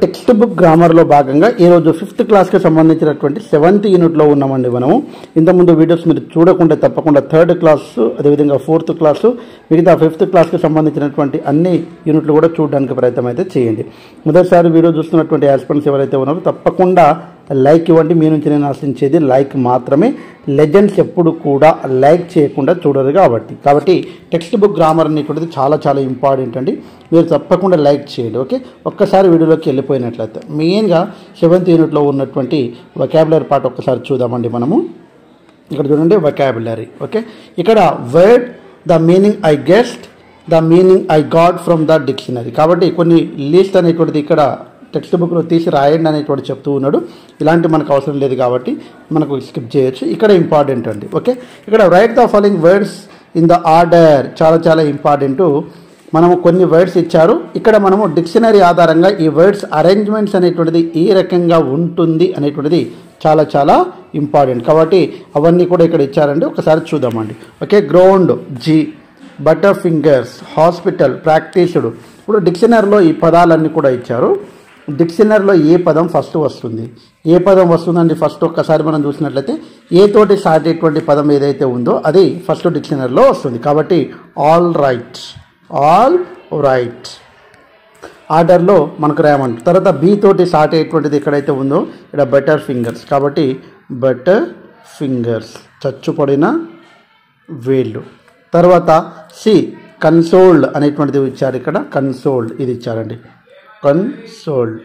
Text book గ్రామర్లో భాగంగా ఈరోజు 5th క్లాస్కి సంబంధించినటువంటి 7th యూనిట్లో ఉన్నామండి. మనము ఇంతకుముందు వీడియోస్ మీరు చూడకుండా తప్పకుండా 3rd క్లాసు అదేవిధంగా 4th క్లాసు మిగతా 5th క్లాస్కి సంబంధించినటువంటి అన్ని యూనిట్లు కూడా చూడడానికి ప్రయత్నం అయితే చేయండి. మొదటిసారి వీడియో చూస్తున్నటువంటి ఆస్పిరెంట్స్ ఎవరైతే ఉన్నారో తప్పకుండా లైక్ ఇవ్వండి. మీ నుంచి నేను ఆశించేది లైక్ మాత్రమే. లెజెండ్స్ ఎప్పుడు కూడా లైక్ చేయకుండా చూడరు కాబట్టి టెక్స్ట్ బుక్ గ్రామర్ అనేటువంటిది చాలా చాలా ఇంపార్టెంట్ అండి. మీరు తప్పకుండా లైక్ చేయండి. ఓకే, ఒక్కసారి వీడియోలోకి వెళ్ళిపోయినట్లయితే మెయిన్గా 7th యూనిట్లో ఉన్నటువంటి వొకాబులరీ పార్ట్ ఒక్కసారి చూద్దామండి. మనము ఇక్కడ చూడండి వొకాబులరీ. ఓకే, ఇక్కడ word the meaning I guest, the meaning I got from the dictionary. కాబట్టి కొన్ని లిస్ట్ అనేటువంటిది ఇక్కడ టెక్స్ట్ బుక్లో తీసి రాయండి అనేటువంటి చెప్తూ ఉన్నాడు. ఇలాంటి మనకు అవసరం లేదు కాబట్టి మనకు స్కిప్ చేయొచ్చు. ఇక్కడ ఇంపార్టెంట్ అండి. ఓకే, ఇక్కడ right the following words in the order. చాలా చాలా ఇంపార్టెంట్. మనము కొన్ని వర్డ్స్ ఇచ్చారు. ఇక్కడ మనము డిక్షనరీ ఆధారంగా ఈ వర్డ్స్ అరేంజ్మెంట్స్ అనేటువంటిది ఏ రకంగా ఉంటుంది అనేటువంటిది చాలా చాలా ఇంపార్టెంట్. కాబట్టి అవన్నీ కూడా ఇక్కడ ఇచ్చారండి. ఒకసారి చూద్దామండి. ఓకే, గ్రౌండ్ జీ, బటర్ ఫింగర్స్, హాస్పిటల్, ప్రాక్టీస్డ్. ఇప్పుడు డిక్షనరీలో ఈ పదాలన్నీ కూడా ఇచ్చారు. డిక్షనరీలో ఏ పదం ఫస్ట్ వస్తుంది, ఏ పదం వస్తుందండి ఫస్ట్ ఒక్కసారి మనం చూసినట్లయితే ఏ తోటి స్టార్ట్ అయ్యేటువంటి పదం ఏదైతే ఉందో అది ఫస్ట్ డిక్షనరీలో వస్తుంది. కాబట్టి ఆల్ రైట్, ఆల్ రైట్ ఆర్డర్లో మనకు రాయమంటారు. తర్వాత బి తోటి స్టార్ట్ అయ్యేటువంటిది ఎక్కడైతే ఉందో ఇక్కడ బటర్ ఫింగర్స్. కాబట్టి బటర్ ఫింగర్స్, చచ్చుపడిన వేళ్ళు. తర్వాత సి కన్సోల్డ్ అనేటువంటిది ఇచ్చారు. ఇక్కడ కన్సోల్డ్ ఇది ఇచ్చారండి. కన్సోల్డ్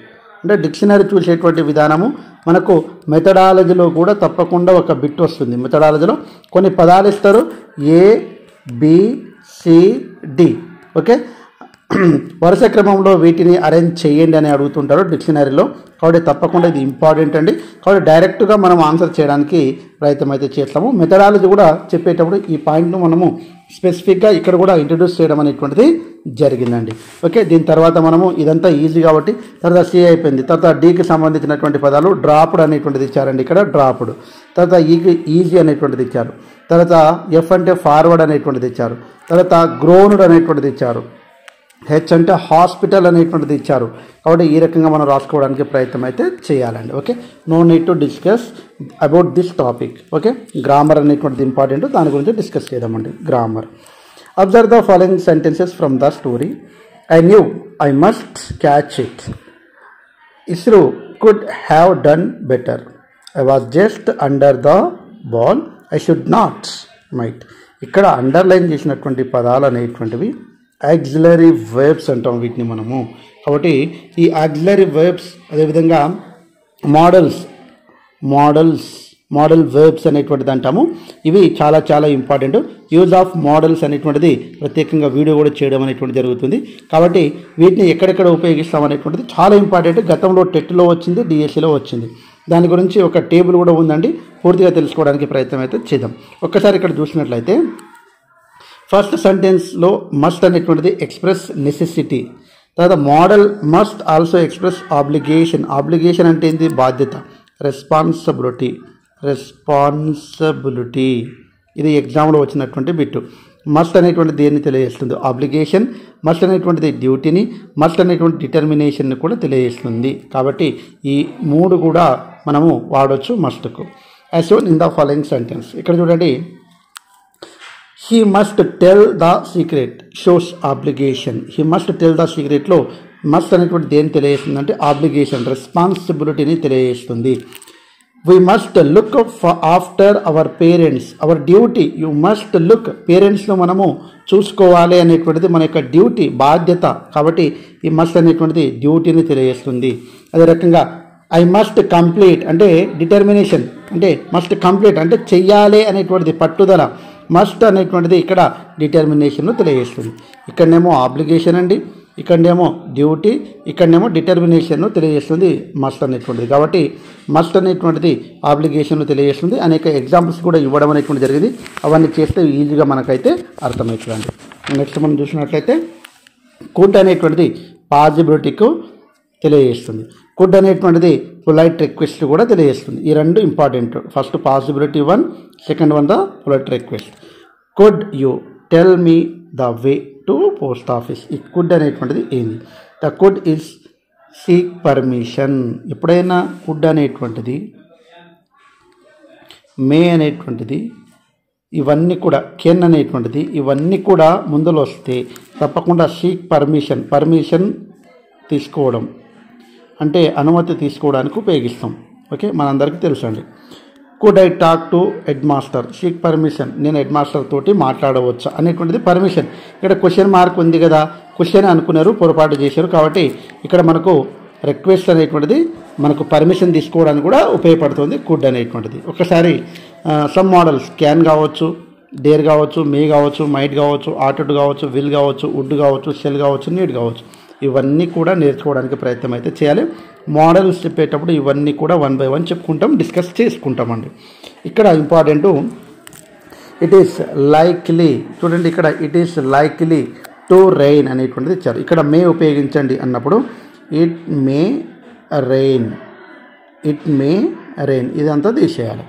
అంటే డిక్షనరీ చూసేటువంటి విధానము మనకు మెథడాలజీలో కూడా తప్పకుండా ఒక బిట్ వస్తుంది. మెథడాలజీలో కొన్ని పదాలు ఇస్తారు, A B C D. Okay, వరుస క్రమంలో వీటిని అరేంజ్ చేయండి అని అడుగుతుంటారు డిక్షనరీలో. కాబట్టి తప్పకుండా ఇది ఇంపార్టెంట్ అండి. కాబట్టి డైరెక్ట్గా మనం ఆన్సర్ చేయడానికి ప్రయత్నం అయితే చేస్తాము. మెథడాలజీ కూడా చెప్పేటప్పుడు ఈ పాయింట్ను మనము స్పెసిఫిక్గా ఇక్కడ కూడా ఇంట్రడ్యూస్ చేయడం అనేటువంటిది జరిగిందండి. ఓకే, దీని తర్వాత మనము ఇదంతా ఈజీ కాబట్టి తర్వాత సి అయిపోయింది. తర్వాత డీకి సంబంధించినటువంటి పదాలు డ్రాప్డ్ అనేటువంటిది ఇచ్చారండి. ఇక్కడ డ్రాప్డ్. తర్వాత ఈకి ఈజీ అనేటువంటిది ఇచ్చారు. తర్వాత ఎఫ్ అంటే ఫార్వర్డ్ అనేటువంటిది ఇచ్చారు. తర్వాత గ్రోన్డ్ అనేటువంటిది ఇచ్చారు. హెచ్ అంటే హాస్పిటల్ అనేటువంటిది ఇచ్చారు. కాబట్టి ఈ రకంగా మనం రాసుకోవడానికి ప్రయత్నం అయితే చేయాలండి. Okay, no need to discuss about this topic. Okay, grammar అనేటువంటిది ఇంపార్టెంట్, దాని గురించి డిస్కస్ చేద్దామండి. Grammar. Observe the following sentences from the story. I knew I must catch it. ISRO could have done better. I was just under the ball. I should not might. ఇక్కడ underline చేసినటువంటి పదాలు అనేటువంటివి auxiliary verbs అంటాం వీటిని మనము. కాబట్టి ఈ auxiliary verbs అదేవిధంగా మోడల్ వర్బ్స్ అనేటువంటిది అంటాము. ఇవి చాలా చాలా ఇంపార్టెంట్. యూజ్ ఆఫ్ మోడల్స్ అనేటువంటిది ప్రత్యేకంగా వీడియో కూడా చేయడం అనేటువంటిది జరుగుతుంది. కాబట్టి వీటిని ఎక్కడెక్కడ ఉపయోగిస్తాం అనేటువంటిది చాలా ఇంపార్టెంట్. గతంలో టెట్లో వచ్చింది, డిఎస్సిలో వచ్చింది. దాని గురించి ఒక టేబుల్ కూడా ఉందండి. పూర్తిగా తెలుసుకోవడానికి ప్రయత్నం అయితే చేద్దాం. ఒక్కసారి ఇక్కడ చూసినట్లయితే ఫస్ట్ సెంటెన్స్లో మస్ట్ అనేటువంటిది ఎక్స్ప్రెస్ నెసెసిటీ. తర్వాత model must also express obligation. Obligation అంటే ఏంటి? బాధ్యత. రెస్పాన్సిబిలిటీ. ఇది ఎగ్జామ్లో వచ్చినటువంటి బిట్టు. మస్ట్ అనేటువంటిది దేన్ని తెలియజేస్తుంది? ఆబ్లిగేషన్. మస్ట్ అనేటువంటిది డ్యూటీని, మస్ట్ అనేటువంటి డిటర్మినేషన్ని కూడా తెలియజేస్తుంది. కాబట్టి ఈ మూడు కూడా మనము వాడవచ్చు మస్ట్కు. As shown in the following sentence. ఇక్కడ చూడండి, he must tell the secret shows obligation. he must tell the secret లో మస్ట్ అనేటువంటి దేని తెలియజేస్తుంది అంటే ఆబ్లిగేషన్, రెస్పాన్సిబిలిటీని తెలియజేస్తుంది. we must look after our parents. our duty. you must look. పేరెంట్స్లో మనము చూసుకోవాలి అనేటువంటిది మన యొక్క డ్యూటీ, బాధ్యత. కాబట్టి ఈ మస్ట్ అనేటువంటిది డ్యూటీని తెలియజేస్తుంది. అదే రకంగా ఐ మస్ట్ కంప్లీట్ అంటే డిటర్మినేషన్, అంటే మస్ట్ కంప్లీట్ అంటే చెయ్యాలి అనేటువంటిది పట్టుదల. మస్ట్ అనేటువంటిది ఇక్కడ డిటర్మినేషన్ను తెలియజేస్తుంది. ఇక్కడనేమో ఆబ్లిగేషన్ అండి, ఇక్కడనేమో డ్యూటీ, ఇక్కడనేమో డిటర్మినేషన్ను తెలియజేస్తుంది మస్ట్ అనేటువంటిది. కాబట్టి మస్ట్ అనేటువంటిది ఆబ్లిగేషన్ను తెలియజేస్తుంది. అనేక ఎగ్జాంపుల్స్ కూడా ఇవ్వడం అనేటువంటి జరిగింది. అవన్నీ చేస్తే ఈజీగా మనకైతే అర్థమవుతుందండి. నెక్స్ట్ మనం చూసినట్లయితే కుడ్ అనేటువంటిది పాజిబిలిటీకు తెలియజేస్తుంది. కుడ్ అనేటువంటిది పొలైట్ రిక్వెస్ట్ కూడా తెలియజేస్తుంది. ఈ రెండు important. First possibility one, second one the polite request. Could you tell me the way to post office. ఈ కుడ్ అనేటువంటిది ఏంది? The could is seek permission. ఎప్పుడైనా కుడ్ అనేటువంటిది, మే అనేటువంటిది, ఇవన్నీ కూడా కెన్ అనేటువంటిది, ఇవన్నీ కూడా ముందులో వస్తే తప్పకుండా సీక్ పర్మిషన్ తీసుకోవడం అంటే అనుమతి తీసుకోవడానికి ఉపయోగిస్తాం. ఓకే, మనందరికీ తెలుసండి. Could I talk to head master, seek permission, నేను హెడ్ మాస్టర్ తోటి మాట్లాడవచ్చా అనేటువంటిది పర్మిషన్. ఇక్కడ క్వశ్చన్ మార్క్ ఉంది కదా, క్వశ్చన్ అనుకున్నారు, పొరపాటు చేశారు. కాబట్టి ఇక్కడ మనకు రిక్వెస్ట్ అనేటువంటిది మనకు పర్మిషన్ తీసుకోవడానికి కూడా ఉపయోగపడుతుంది కుడ్ అనేటువంటిది. ఒకసారి సమ్ మోడల్స్ క్యాన్ కావచ్చు, డేర్ కావచ్చు, మే కావచ్చు, మైట్ కావచ్చు, ఆటోడ్ కావచ్చు, విల్ కావచ్చు, వుడ్ కావచ్చు, షెల్ కావచ్చు, నీడ్ కావచ్చు. ఇవన్నీ కూడా నేర్చుకోవడానికి ప్రయత్నం అయితే చేయాలి. మోడల్స్ చెప్పేటప్పుడు ఇవన్నీ కూడా 1 by 1 చెప్పుకుంటాం, డిస్కస్ చేసుకుంటామండి. ఇక్కడ ఇంపార్టెంట్ ఇట్ ఈస్ లైక్లీ, చూడండి ఇక్కడ it is likely to rain అనేటువంటిది ఇచ్చారు. ఇక్కడ మే ఉపయోగించండి అన్నప్పుడు ఇట్ మే రెయిన్, ఇదంతా తీసేయాలి.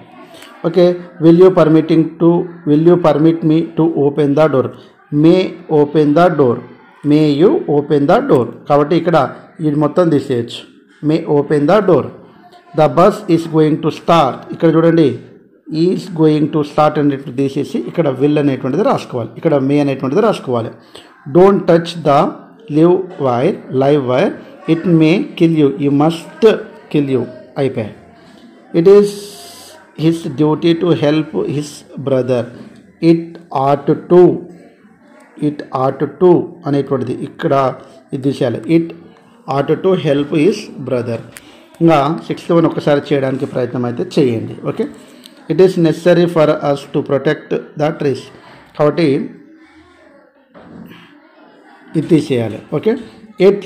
Okay, will you permit me to open the door, may open the door, may you open the door. కాబట్టి ఇక్కడ ఇది మొత్తం తీసేయచ్చు, may open the door. The bus is going to start, ఇక్కడ చూడండి is going to start అనేటువంటి తీసేసి ఇక్కడ విల్ అనేటువంటిది రాసుకోవాలి, ఇక్కడ మే అనేటువంటిది రాసుకోవాలి. Don't touch the live wire, it may kill you, you must kill you, అయిపోయాయి. It is his duty to help his brother, it ought to అనేటువంటిది ఇక్కడ ఇది తీసేయాలి, it ought to help his brother. ఇంకా 6th one ఒకసారి చేయడానికి ప్రయత్నం అయితే చేయండి. Okay, it is necessary for us to protect the trees, కాబట్టి ఇది తీసేయాలి. Okay, it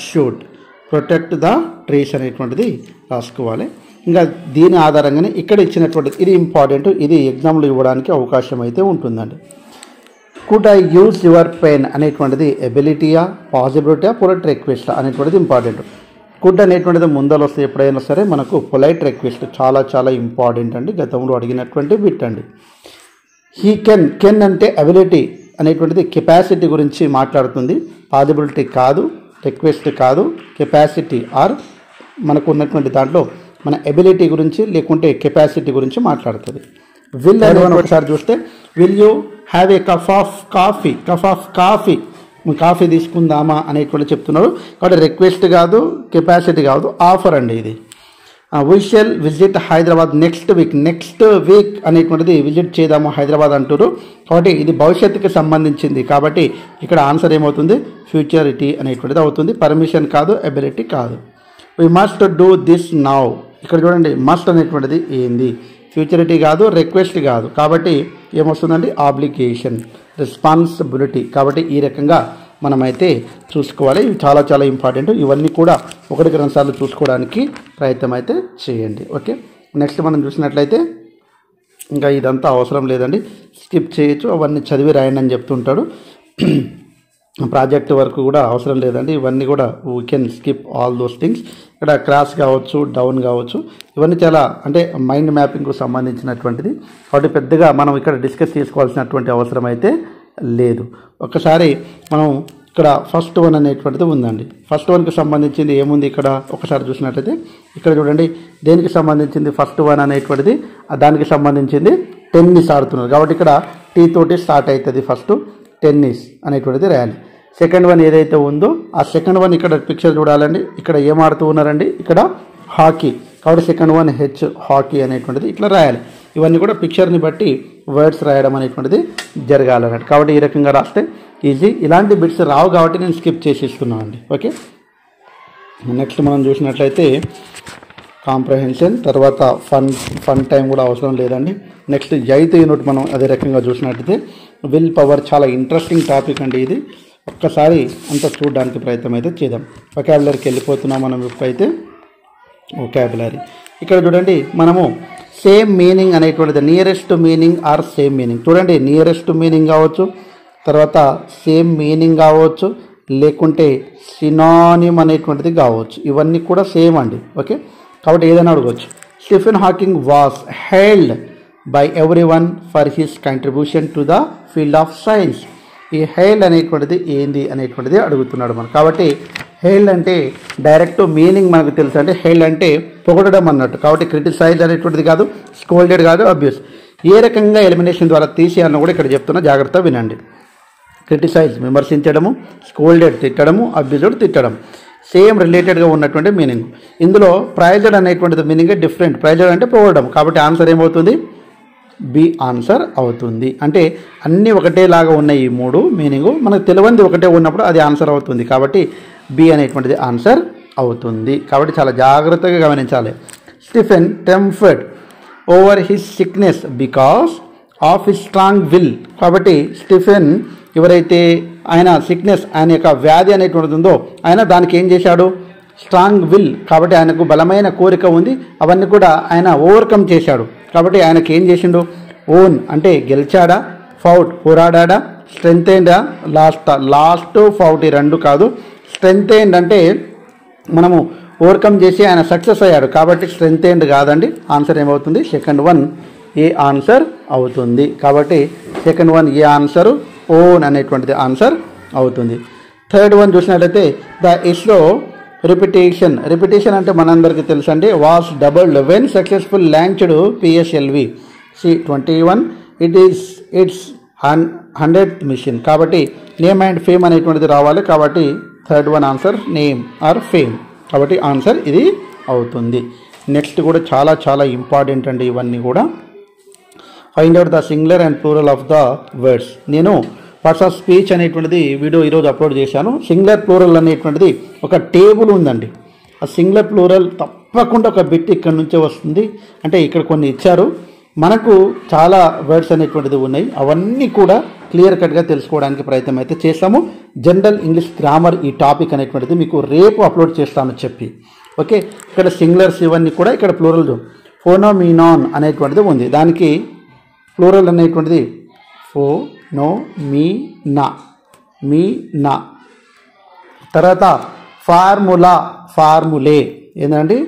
should protect the trees అనేటువంటిది రాసుకోవాలి. ఇంకా దీని ఆధారంగానే ఇక్కడ ఇచ్చినటువంటిది ఇది ఇంపార్టెంట్, ఇది ఎగ్జామ్లో ఇవ్వడానికి అవకాశం అయితే ఉంటుందండి. Could I use your pen అనేటువంటిది ఎబిలిటీయా, పాసిబిలిటీయా, పొలైట్ రిక్వెస్ట్ అనేటువంటిది ఇంపార్టెంట్. కుడ్ అనేటువంటిది ముందర వస్తే ఎప్పుడైనా సరే మనకు పొలైట్ రిక్వెస్ట్ చాలా ఇంపార్టెంట్ అండి, గతంలో అడిగినటువంటి బిట్ అండి. హీ కెన్ అంటే అబిలిటీ అనేటువంటిది కెపాసిటీ గురించి మాట్లాడుతుంది, పాసిబిలిటీ కాదు, రిక్వెస్ట్ కాదు, కెపాసిటీ ఆర్ మనకు ఉన్నటువంటి దాంట్లో మన ఎబిలిటీ గురించి లేకుంటే కెపాసిటీ గురించి మాట్లాడుతుంది. విల్ అని ఒకసారి చూస్తే will you have a cup of coffee తీసుకుందామా అనేటువంటి చెప్తున్నారు. కాబట్టి రిక్వెస్ట్ కాదు, కెపాసిటీ కాదు, ఆఫర్ అండి ఇది. We shall visit Hyderabad next week అనేటువంటిది విజిట్ చేద్దాము హైదరాబాద్ అంటారు. కాబట్టి ఇది భవిష్యత్తుకి సంబంధించింది, కాబట్టి ఇక్కడ ఆన్సర్ ఏమవుతుంది, ఫ్యూచరిటీ అనేటువంటిది అవుతుంది. పర్మిషన్ కాదు, ఎబిలిటీ కాదు. We must do this now, ఇక్కడ చూడండి మస్ట్ అనేటువంటిది ఏంది, ఫ్యూచరిటీ కాదు, రిక్వెస్ట్ కాదు, కాబట్టి ఏమొస్తుందండి, ఆబ్లిగేషన్, రెస్పాన్సిబిలిటీ. కాబట్టి ఈ రకంగా మనమైతే చూసుకోవాలి. ఇవి చాలా ఇంపార్టెంట్. ఇవన్నీ కూడా 1-2 సార్లు చూసుకోవడానికి ప్రయత్నం అయితే చేయండి. ఓకే, నెక్స్ట్ మనం చూసినట్లయితే ఇంకా ఇదంతా అవసరం లేదండి, స్కిప్ చేయొచ్చు, అవన్నీ చదివి రాయండి అని చెప్తుంటాడు. ప్రాజెక్ట్ వర్క్ కూడా అవసరం లేదండి, ఇవన్నీ కూడా we can skip all those things. ఇక్కడ క్రాస్ కావచ్చు, డౌన్ కావచ్చు, ఇవన్నీ చాలా అంటే మైండ్ మ్యాపింగ్కు సంబంధించినటువంటిది. కాబట్టి పెద్దగా మనం ఇక్కడ డిస్కస్ చేసుకోవాల్సినటువంటి అవసరం అయితే లేదు. ఒకసారి మనం ఇక్కడ ఫస్ట్ వన్ అనేటువంటిది ఉందండి. ఫస్ట్ వన్కి సంబంధించింది ఏముంది ఇక్కడ ఒకసారి చూసినట్లయితే ఇక్కడ చూడండి, దేనికి సంబంధించింది ఫస్ట్ వన్ అనేటువంటిది, దానికి సంబంధించింది టెన్నిస్ ఆడుతున్నారు. కాబట్టి ఇక్కడ టీ తోటి స్టార్ట్ అవుతుంది, ఫస్ట్ టెన్నిస్ అనేటువంటిది రాయాలి. సెకండ్ వన్ ఏదైతే ఉందో ఆ సెకండ్ వన్ ఇక్కడ పిక్చర్ చూడాలండి, ఇక్కడ ఏం ఆడుతూ ఉన్నారండి, ఇక్కడ హాకీ. కాబట్టి సెకండ్ వన్ హెచ్, హాకీ అనేటువంటిది ఇట్లా రాయాలి. ఇవన్నీ కూడా పిక్చర్ని బట్టి వర్డ్స్ రాయడం అనేటువంటిది జరగాలన్నట్టు. కాబట్టి ఈ రకంగా రాస్తే ఈజీ. ఇలాంటి బిట్స్ రావు కాబట్టి నేను స్కిప్ చేసేస్తున్నాను అండి. ఓకే, నెక్స్ట్ మనం చూసినట్లయితే కాంప్రహెన్షన్, తర్వాత ఫన్ టైం కూడా అవసరం లేదండి. నెక్స్ట్ 8th యూనిట్ మనం అదే రకంగా చూసినట్లయితే విల్ పవర్, చాలా ఇంట్రెస్టింగ్ టాపిక్ అండి ఇది. ఒక్కసారి అంతా చూడడానికి ప్రయత్నం అయితే చేద్దాం. వొకాబులరీకి వెళ్ళిపోతున్నాం మనం ఇప్పుడైతే. వొకాబులరీ ఇక్కడ చూడండి, మనము సేమ్ మీనింగ్ అనేటువంటిది, nearest meaning or same meaning. చూడండి, నియరెస్ట్ మీనింగ్ కావచ్చు, తర్వాత సేమ్ మీనింగ్ కావచ్చు, లేకుంటే సినానిమ్ అనేటువంటిది కావచ్చు. ఇవన్నీ కూడా సేమ్ అండి. ఓకే, కాబట్టి ఏదైనా అడగవచ్చు. Stephen Hawking was hailed by every one for his contribution to the field of science. ఈ హెయిల్ అనేటువంటిది ఏంది అనేటువంటిది అడుగుతున్నాడు మనం. కాబట్టి హెయిల్ అంటే డైరెక్ట్ మీనింగ్ మనకు తెలుసు, అంటే హెయిల్ అంటే పొగడడం అన్నట్టు. కాబట్టి క్రిటిసైజ్ అనేటువంటిది కాదు, స్కోల్డెడ్ కాదు, అబ్యూస్. ఏ రకంగా ఎలిమినేషన్ ద్వారా తీసేయాలని కూడా ఇక్కడ చెప్తున్నా, జాగ్రత్త వినండి. క్రిటిసైజ్ విమర్శించడము, స్కోల్డెడ్ తిట్టడము, అబ్యూజ్డ్ తిట్టడం, సేమ్ రిలేటెడ్గా ఉన్నటువంటి మీనింగ్. ఇందులో ప్రైజ్డ్ అనేటువంటిది మీనింగ్ డిఫరెంట్. ప్రైజ్డ్ అంటే పొగడడం, కాబట్టి ఆన్సర్ ఏమవుతుంది? బి ఆన్సర్ అవుతుంది. అంటే అన్నీ ఒకటేలాగా ఉన్నాయి ఈ మూడు మీనింగు, మనకు తెలియంది ఒకటే ఉన్నప్పుడు అది ఆన్సర్ అవుతుంది. కాబట్టి బి అనేటువంటిది ఆన్సర్ అవుతుంది. కాబట్టి చాలా జాగ్రత్తగా గమనించాలి. Stephen triumphed over his sickness because of his strong will. కాబట్టి స్టీఫెన్ ఎవరైతే ఆయన సిక్నెస్, ఆయన యొక్క వ్యాధి అనేటువంటిది ఉందో, ఆయన దానికి ఏం చేశాడు? Strong will. కాబట్టి ఆయనకు బలమైన కోరిక ఉంది, అవన్నీ కూడా ఆయన ఓవర్కమ్ చేశాడు. కాబట్టి ఆయనకి ఏం చేసిండు? ఓన్ అంటే గెలిచాడా, ఫౌట్ పోరాడా, స్ట్రెంగ్తెన్డా, లాస్ట్ ఫౌట్, ఈ రెండు కాదు. స్ట్రెంగ్తెన్డ్ అంటే మనము ఓవర్కమ్ చేసి ఆయన సక్సెస్ అయ్యాడు, కాబట్టి స్ట్రెంగ్తెన్డ్ కాదండి. ఆన్సర్ ఏమవుతుంది? సెకండ్ వన్ ఏ ఆన్సర్ అవుతుంది. కాబట్టి second one A answer, own అనేటువంటిది ఆన్సర్ అవుతుంది. థర్డ్ వన్ చూసినట్లయితే ద ఇస్రో రిపిటేషన్. రిపిటేషన్ అంటే మనందరికీ తెలుసు అండి, was doubled when successful launched PSLV C-21. It's 100th mission. కాబట్టి నేమ్ అండ్ ఫేమ్ అనేటువంటిది రావాలి. కాబట్టి third one answer name or fame. కాబట్టి ఆన్సర్ ఇది అవుతుంది. నెక్స్ట్ కూడా చాలా చాలా ఇంపార్టెంట్ అండి ఇవన్నీ కూడా. Find out the singular and plural of the words. నేను పార్ట్స్ ఆఫ్ స్పీచ్ అనేటువంటిది వీడియో ఈరోజు అప్లోడ్ చేశాను. సింగులర్ ప్లూరల్ అనేటువంటిది ఒక టేబుల్ ఉందండి. ఆ సింగులర్ ప్లూరల్ తప్పకుండా ఒక బిట్ ఇక్కడ నుంచే వస్తుంది. అంటే ఇక్కడ కొన్ని ఇచ్చారు, మనకు చాలా వర్డ్స్ అనేటువంటిది ఉన్నాయి. అవన్నీ కూడా క్లియర్ కట్గా తెలుసుకోవడానికి ప్రయత్నం అయితే చేస్తాము. జనరల్ ఇంగ్లీష్ గ్రామర్ ఈ టాపిక్ అనేటువంటిది మీకు రేపు అప్లోడ్ చేస్తాను చెప్పి. ఓకే, ఇక్కడ సింగులర్స్ ఇవన్నీ కూడా, ఇక్కడ ప్లూరల్ ఫోనోమినాన్ అనేటువంటిది ఉంది. దానికి ప్లూరల్ అనేటువంటిది ఫోనోమినా. తర్వాత ఫార్ములా, ఫార్ములే ఏంటండి?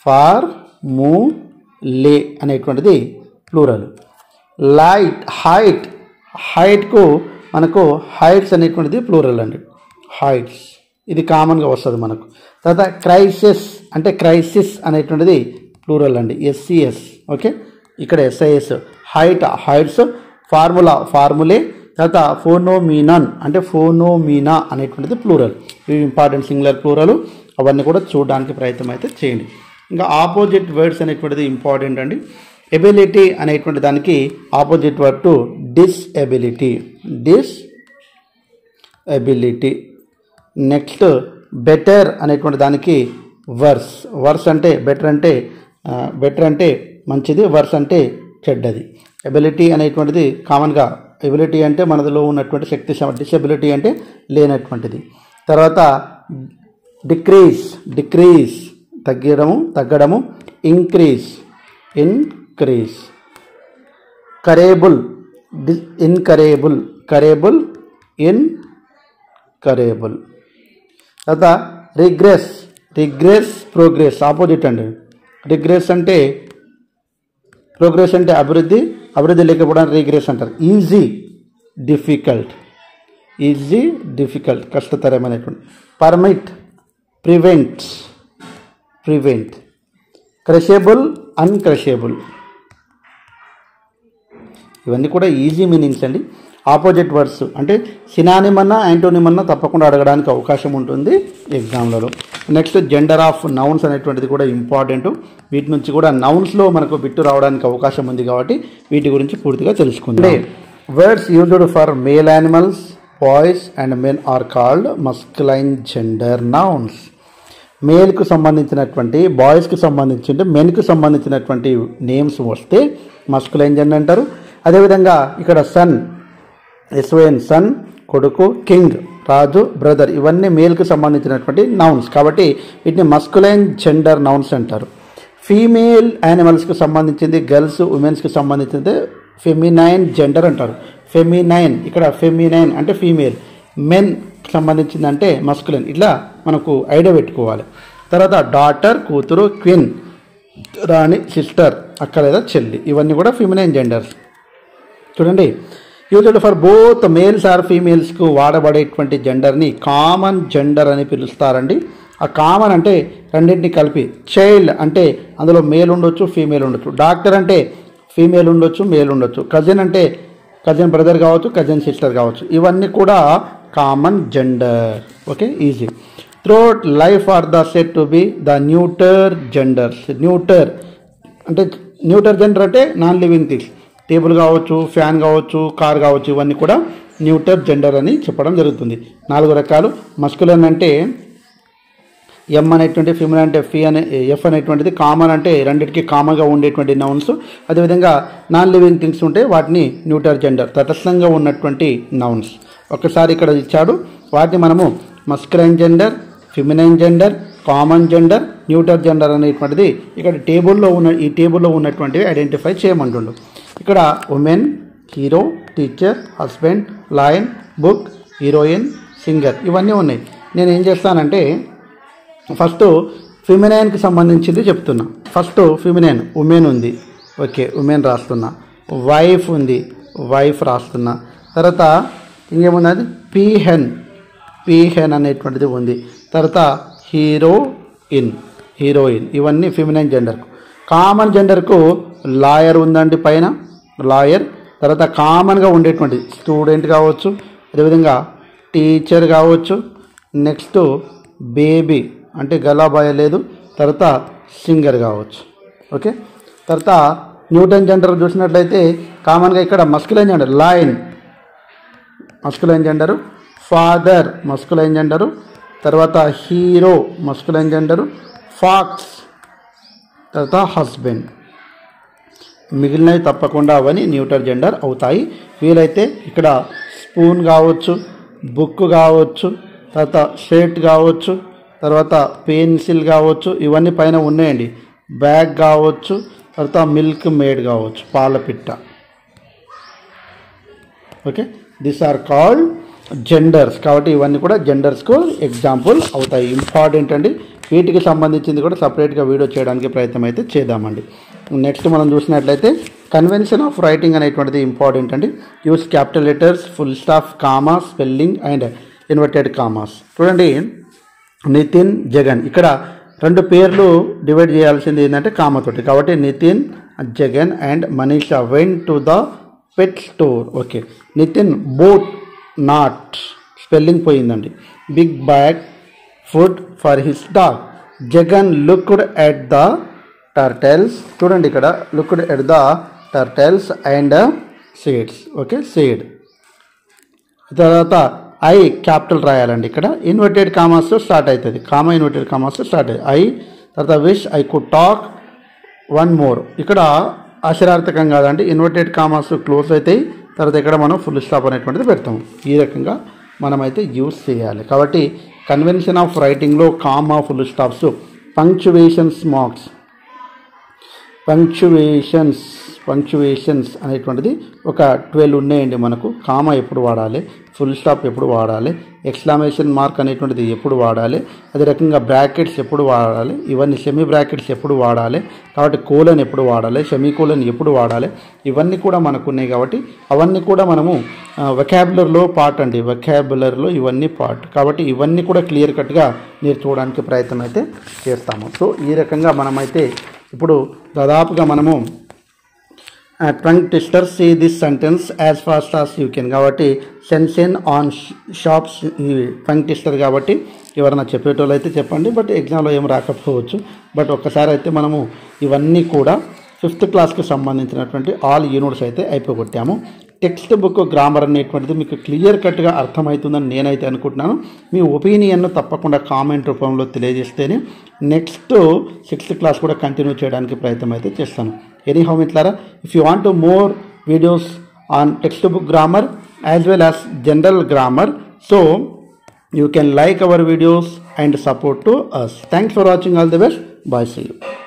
ఫార్ములే అనేటువంటిది ప్లూరల్. లైట్, హైట్, హైట్కు మనకు హైట్స్ అనేటువంటిది ప్లూరల్ అండి. హైట్స్ ఇది కామన్గా వస్తుంది మనకు. తర్వాత క్రైసిస్ అంటే క్రైసిస్ అనేటువంటిది ప్లూరల్ అండి, SCS. ఓకే, ఇక్కడ SIS. Height, heights. Formula, formulae. తర్వాత ఫోనోమినాన్ అంటే ఫోనోమినా అనేటువంటిది ప్లూరల్. ఇవి ఇంపార్టెంట్ సింగులర్ ప్లూరల్, అవన్నీ కూడా చూడడానికి ప్రయత్నం అయితే చేయండి. ఇంకా ఆపోజిట్ వర్డ్స్ అనేటువంటిది ఇంపార్టెంట్ అండి. ఎబిలిటీ అనేటువంటి దానికి opposite word to disability. Disability. Next better అనేటువంటి దానికి వర్స్. వర్స్ అంటే బెటర్ అంటే మంచిది, వర్స్ అంటే చెడ్డది. ఎబిలిటీ అనేటువంటిది కామన్గా ఎబిలిటీ అంటే మనలో ఉన్నటువంటి శక్తి, డిసెబిలిటీ అంటే లేనటువంటిది. తర్వాత డిక్రీజ్ తగ్గడము, ఇంక్రీజ్. కరేబుల్, ఇన్కరేబుల్. తర్వాత రిగ్రెస్, ప్రోగ్రెస్. ఆపోజిట్ అండి. రిగ్రెస్ అంటే ప్రోగ్రెస్ అంటే అభివృద్ధి లేకపోవడానికి రిగ్రెస్ అంటారు. ఈజీ డిఫికల్ట్ కష్టతరమైనటువంటి. Permit, prevent. Crushable, uncrushable. ఇవన్నీ కూడా ఈజీ మీనింగ్స్ అండి. ఆపోజిట్ వర్డ్స్ అంటే సినానిమ్ అన్నా యాంటోనిమ్ అన్నా తప్పకుండా అడగడానికి అవకాశం ఉంటుంది ఎగ్జామ్లలో. నెక్స్ట్ జెండర్ ఆఫ్ నౌన్స్ అనేటువంటిది కూడా ఇంపార్టెంట్. వీటి నుంచి కూడా నౌన్స్లో మనకు బిట్టు రావడానికి అవకాశం ఉంది, కాబట్టి వీటి గురించి పూర్తిగా తెలుసుకుందాం. Words used for male animals, boys and men are called masculine gender nouns. మేల్కు సంబంధించినటువంటి, బాయ్స్కి సంబంధించి, మెన్కి సంబంధించినటువంటి నేమ్స్ వస్తే మస్కులైన్ జెండర్ అంటారు. అదేవిధంగా ఇక్కడ సన్, SON సన్ కొడుకు, కింగ్ రాజు, బ్రదర్, ఇవన్నీ మేల్కి సంబంధించినటువంటి నౌన్స్, కాబట్టి వీటిని మస్కులైన్ జెండర్ నౌన్స్ అంటారు. ఫీమేల్ యానిమల్స్కి సంబంధించింది, గర్ల్స్ ఉమెన్స్కి సంబంధించింది ఫెమినైన్ జెండర్ అంటారు. ఫెమినైన్, ఇక్కడ ఫెమినైన్ అంటే ఫీమేల్, మెన్ సంబంధించింది అంటే మస్కులైన్. ఇట్లా మనకు ఐడియా పెట్టుకోవాలి. తర్వాత డాటర్ కూతురు, క్వీన్ రాణి, సిస్టర్ అక్క లేదా చెల్లి, ఇవన్నీ కూడా ఫెమినైన్ జెండర్స్. చూడండి, used for both males or ఫీమేల్స్కు వాడబడేటువంటి జెండర్ని కామన్ జెండర్ అని పిలుస్తారండి. ఆ కామన్ అంటే రెండింటిని కలిపి. చైల్డ్ అంటే అందులో మేల్ ఉండొచ్చు, ఫీమేల్ ఉండొచ్చు. డాక్టర్ అంటే ఫీమేల్ ఉండొచ్చు, మేల్ ఉండొచ్చు. కజిన్ అంటే కజిన్ బ్రదర్ కావచ్చు, కజిన్ సిస్టర్ కావచ్చు. ఇవన్నీ కూడా common gender. Okay, easy. Throughout life or the set to be the neuter genders. Neuter gender అంటే నాన్ లివింగ్ థింగ్స్. టేబుల్ కావచ్చు, ఫ్యాన్ కావచ్చు, కార్ కావచ్చు, ఇవన్నీ కూడా న్యూటర్ జెండర్ అని చెప్పడం జరుగుతుంది. 4 రకాలు. మస్కులన్ అంటే ఎం అనేటువంటి, ఫిమేల్ అంటే ఫీ అనే ఎఫ్ అనేటువంటిది. కామన్ అంటే రెండింటికి కామన్గా ఉండేటువంటి నౌన్స్. అదేవిధంగా నాన్ లివింగ్ థింగ్స్ ఉంటే వాటిని న్యూటర్ జెండర్, తటస్థంగా ఉన్నటువంటి నౌన్స్. ఒక్కసారి ఇక్కడ ఇచ్చాడు, వాటిని మనము masculine gender, feminine gender, common gender, neuter gender అనేటువంటిది ఇక్కడ ఈ టేబుల్లో ఉన్నటువంటివి ఐడెంటిఫై చేయమంటుండు. ఇక్కడ women, hero, teacher, husband, lion, book, heroine, singer, ఇవన్నీ ఉన్నాయి. నేను ఏం చేస్తానంటే ఫస్ట్ ఫిమినైన్కి సంబంధించింది చెప్తున్నా. ఫస్ట్ ఫిమినైన్ ఉమెన్ ఉంది, ఓకే, ఉమెన్ రాస్తున్నా. వైఫ్ ఉంది, వైఫ్ రాస్తున్నా. తర్వాత ఇంకేముంది, అది పీహెన్ అనేటువంటిది ఉంది. తర్వాత హీరోయిన్, ఇవన్నీ ఫిమినైన్ జెండర్కు. కామన్ జెండర్కు లాయర్ ఉందండి పైన, లాయర్. తర్వాత కామన్గా ఉండేటువంటి స్టూడెంట్ కావచ్చు, అదేవిధంగా టీచర్ కావచ్చు. నెక్స్ట్ బేబీ అంటే గలాబాయ లేదు. తర్వాత సింగర్ కావచ్చు. ఓకే, తర్వాత న్యూటన్ జెండర్ చూసినట్లయితే కామన్గా ఇక్కడ masculine gender lion, masculine gender. Father masculine gender. తర్వాత హీరో మస్కులైన్ జెండరు. ఫాక్స్, తర్వాత హస్బెండ్. మిగిలినవి తప్పకుండా అవన్నీ న్యూటర్ జెండర్ అవుతాయి. వీలైతే ఇక్కడ స్పూన్ కావచ్చు, బుక్ కావచ్చు, తర్వాత షర్ట్ కావచ్చు, తర్వాత పెన్సిల్ కావచ్చు, ఇవన్నీ పైన ఉన్నాయండి. బ్యాగ్ కావచ్చు, తర్వాత మిల్క్ మేడ్ కావచ్చు, పాలపిట్ట. Okay, these are called genders. కాబట్టి ఇవన్నీ కూడా జెండర్స్కు ఎగ్జాంపుల్ అవుతాయి. ఇంపార్టెంట్ అండి. వీటికి సంబంధించింది కూడా సపరేట్గా వీడియో చేయడానికి ప్రయత్నం అయితే చేద్దామండి. నెక్స్ట్ మనం చూసినట్లయితే కన్వెన్షన్ ఆఫ్ రైటింగ్ అనేటువంటిది ఇంపార్టెంట్ అండి. Use capital letters, full stop, comma, spelling and inverted commas. చూడండి, నితిన్, జగన్. ఇక్కడ 2 పేర్లు డివైడ్ చేయాల్సింది ఏంటంటే కామతోటి. కాబట్టి Nitin, Jagan and Manisha went to the pet store. Okay, Nitin bought not, spelling పోయిందండి. Big bag food for his dog. Jagan looked at the turtles. చూడండి ఇక్కడ looked at the turtles and seeds. Okay, seed. తర్వాత ఐ క్యాపిటల్ రాయాలండి. ఇక్కడ ఇన్వర్టెడ్ కామాస్ స్టార్ట్ అవుతుంది. Comma inverted commas start అవుతుంది. I. తర్వాత wish I could talk one more. ఇక్కడ అక్షరార్థకం కాదండి, ఇన్వర్టెడ్ కామాస్ క్లోజ్ అవుతాయి. తర్వాత ఇక్కడ మనం ఫుల్ స్టాప్ అనేటువంటిది పెడతాం. ఈ రకంగా మనమైతే యూజ్ చేయాలి. కాబట్టి కన్వెన్షన్ ఆఫ్ రైటింగ్లో comma, full stops, punctuations, marks. Punctuations అనేటువంటిది ఒక 12 ఉన్నాయండి మనకు. కామా ఎప్పుడు వాడాలి, ఫుల్ స్టాప్ ఎప్పుడు వాడాలి, ఎక్స్క్లమేషన్ మార్క్ అనేటువంటిది ఎప్పుడు వాడాలి, అదే రకంగా బ్రాకెట్స్ ఎప్పుడు వాడాలి, ఇవన్నీ సెమీ బ్రాకెట్స్ ఎప్పుడు వాడాలి, కాబట్టి కోలన్ ఎప్పుడు వాడాలి, సెమీ కోలన్ ఎప్పుడు వాడాలి, ఇవన్నీ కూడా మనకు ఉన్నాయి. కాబట్టి అవన్నీ కూడా మనము వొకాబులరీలో పార్ట్ అండి. వొకాబులరీలో ఇవన్నీ పార్ట్. కాబట్టి ఇవన్నీ కూడా క్లియర్ కట్గా నేర్చుకోవడానికి ప్రయత్నం అయితే చేస్తాము. సో ఈ రకంగా మనమైతే ఇప్పుడు దాదాపుగా మనము tongue twister see this sentence as fast as you can. కాబట్టి సెన్సెన్ ఆన్ షాప్స్ ఈ ట్రంక్ టెస్టర్. కాబట్టి ఎవరైనా చెప్పేటోళ్ళు అయితే చెప్పండి, బట్ ఎగ్జామ్లో ఏం రాకపోవచ్చు. బట్ ఒక్కసారి అయితే మనము ఇవన్నీ కూడా 5th క్లాస్కి సంబంధించినటువంటి ఆల్ యూనిట్స్ అయితే అయిపోగొట్టాము. టెక్స్ట్ బుక్ గ్రామర్ అనేటువంటిది మీకు క్లియర్ కట్గా అర్థమవుతుందని నేనైతే అనుకుంటున్నాను. మీ ఒపీనియన్ను తప్పకుండా కామెంట్ రూపంలో తెలియజేస్తేనే నెక్స్ట్ 6th క్లాస్ కూడా కంటిన్యూ చేయడానికి ప్రయత్నం అయితే చేస్తాను. ఎనీహౌ మిత్రులారా, if you want more videos on text book grammar as well as general grammar, so you can like our videos and support to us. Thanks for watching. All the best. Bye. See you.